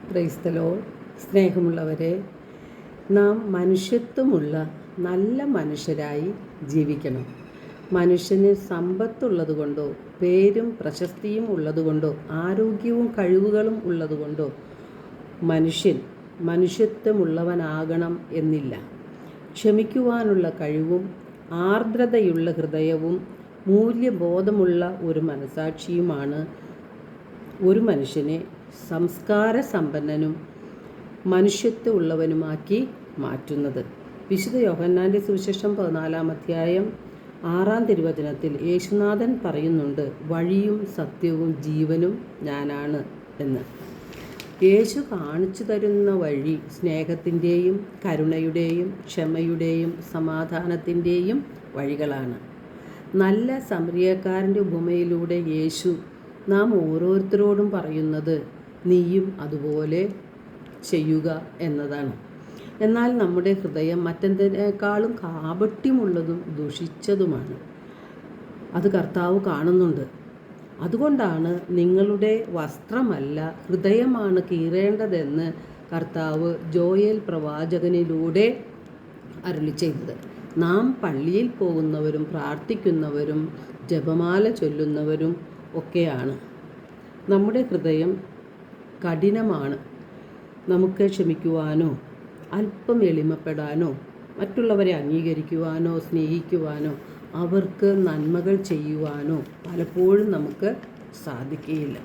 Praise the Lord. സ്നേഹമുള്ളവരെ, നാം മനുഷ്യത്വമുള്ള നല്ല മനുഷ്യരായി ജീവിക്കണം. മനുഷ്യന് സമ്പത്തുള്ളതുകൊണ്ടോ പേരും പ്രശസ്തിയും ഉള്ളതുകൊണ്ടോ ആരോഗ്യവും കഴിവുകളും ഉള്ളതുകൊണ്ടോ മനുഷ്യത്വമുള്ളവനാകണം എന്നില്ല. ക്ഷമിക്കുവാനുള്ള കഴിവും ആർദ്രതയുള്ള ഹൃദയവും മൂല്യബോധമുള്ള ഒരു മനസാക്ഷിയുമാണ് ഒരു മനുഷ്യനെ സംസ്കാരസമ്പന്നനും മനുഷ്യത്വമുള്ളവനുമാക്കി മാറ്റുന്നത്. വിശുദ്ധ യോഹന്നാൻ്റെ സുവിശേഷം 14-ാം അധ്യായം 6-ാം തിരുവചനത്തിൽ യേശുനാഥൻ പറയുന്നുണ്ട്, വഴിയും സത്യവും ജീവനും ഞാനാണ് എന്ന്. യേശു കാണിച്ചു തരുന്ന വഴി സ്നേഹത്തിൻ്റെയും കരുണയുടെയും ക്ഷമയുടെയും സമാധാനത്തിൻ്റെയും വഴികളാണ്. നല്ല സമരിയക്കാരൻ്റെ ഉപമയിലൂടെ യേശു നാം ഓരോരുത്തരോടും പറയുന്നത് നീയും അതുപോലെ ചെയ്യുക എന്നതാണ്. എന്നാൽ നമ്മുടെ ഹൃദയം മറ്റെന്തിനേക്കാളും കാപട്യമുള്ളതും ദുഷിച്ചതുമാണ്. അത് കർത്താവ് കാണുന്നുണ്ട്. അതുകൊണ്ടാണ് നിങ്ങളുടെ വസ്ത്രമല്ല ഹൃദയമാണ് കീറേണ്ടതെന്ന് കർത്താവ് ജോയേൽ പ്രവാചകനിലൂടെ അരുളി ചെയ്തത്. നാം പള്ളിയിൽ പോകുന്നവരും പ്രാർത്ഥിക്കുന്നവരും ജപമാല ചൊല്ലുന്നവരും ഒക്കെയാണ്. നമ്മുടെ ഹൃദയം കഠിനമാണ്. നമുക്ക് ക്ഷമിക്കുവാനോ അല്പം എളിമപ്പെടാനോ മറ്റുള്ളവരെ അംഗീകരിക്കുവാനോ സ്നേഹിക്കുവാനോ അവർക്ക് നന്മകൾ ചെയ്യുവാനോ പലപ്പോഴും നമുക്ക് സാധിക്കുകയില്ല.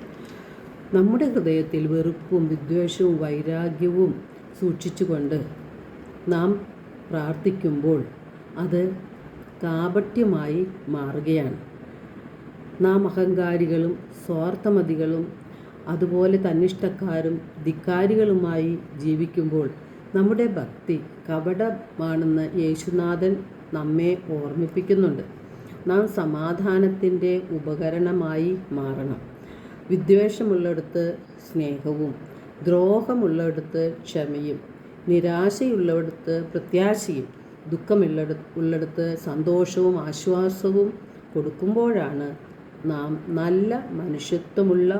നമ്മുടെ ഹൃദയത്തിൽ വെറുപ്പും വിദ്വേഷവും വൈരാഗ്യവും സൂക്ഷിച്ചുകൊണ്ട് നാം പ്രാർത്ഥിക്കുമ്പോൾ അത് കാപട്യമായി മാറുകയാണ്. നാം അഹങ്കാരികളും സ്വാർത്ഥമതികളും അതുപോലെ തന്നിഷ്ടക്കാരും ധിക്കാരികളുമായി ജീവിക്കുമ്പോൾ നമ്മുടെ ഭക്തി കപടമാണെന്ന് യേശുനാഥൻ നമ്മെ ഓർമ്മിപ്പിക്കുന്നുണ്ട്. നാം സമാധാനത്തിൻ്റെ ഉപകരണമായി മാറണം. വിദ്വേഷമുള്ളിടത്ത് സ്നേഹവും ദ്രോഹമുള്ളിടത്ത് ക്ഷമയും നിരാശയുള്ളിടത്ത് പ്രത്യാശയും ദുഃഖമുള്ളിടത്ത് സന്തോഷവും ആശ്വാസവും കൊടുക്കുമ്പോഴാണ് നാം നല്ല മനുഷ്യത്വമുള്ള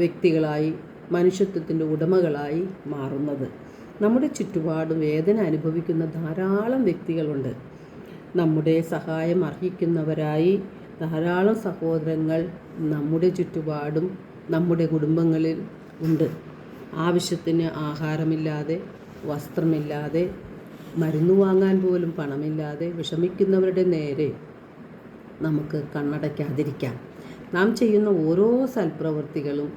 വ്യക്തികളായി മനുഷ്യത്വത്തിൻ്റെ ഉടമകളായി മാറുന്നത്. നമ്മുടെ ചുറ്റുപാടും വേദന അനുഭവിക്കുന്ന ധാരാളം വ്യക്തികളുണ്ട്. നമ്മുടെ സഹായം അർഹിക്കുന്നവരായി ധാരാളം സഹോദരങ്ങൾ നമ്മുടെ ചുറ്റുപാടും നമ്മുടെ കുടുംബങ്ങളിൽ ഉണ്ട്. ആവശ്യത്തിന് ആഹാരമില്ലാതെ, വസ്ത്രമില്ലാതെ, മരുന്ന് വാങ്ങാൻ പോലും പണമില്ലാതെ വിഷമിക്കുന്നവരുടെ നേരെ നമുക്ക് കണ്ണടയ്ക്കാതിരിക്കാം. നാം ചെയ്യുന്ന ഓരോ സൽപ്രവൃത്തികളും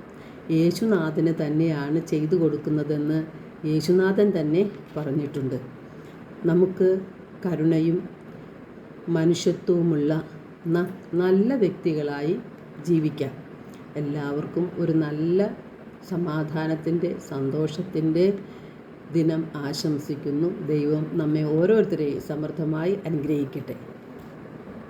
യേശുനാഥന് തന്നെയാണ് ചെയ്തു കൊടുക്കുന്നതെന്ന് യേശുനാഥൻ തന്നെ പറഞ്ഞിട്ടുണ്ട്. നമുക്ക് കരുണയും മനുഷ്യത്വവുമുള്ള നല്ല വ്യക്തികളായി ജീവിക്കാം. എല്ലാവർക്കും ഒരു നല്ല സമാധാനത്തിൻ്റെ സന്തോഷത്തിൻ്റെ ദിനം ആശംസിക്കുന്നു. ദൈവം നമ്മെ ഓരോരുത്തരെയും സമൃദ്ധമായി അനുഗ്രഹിക്കട്ടെ.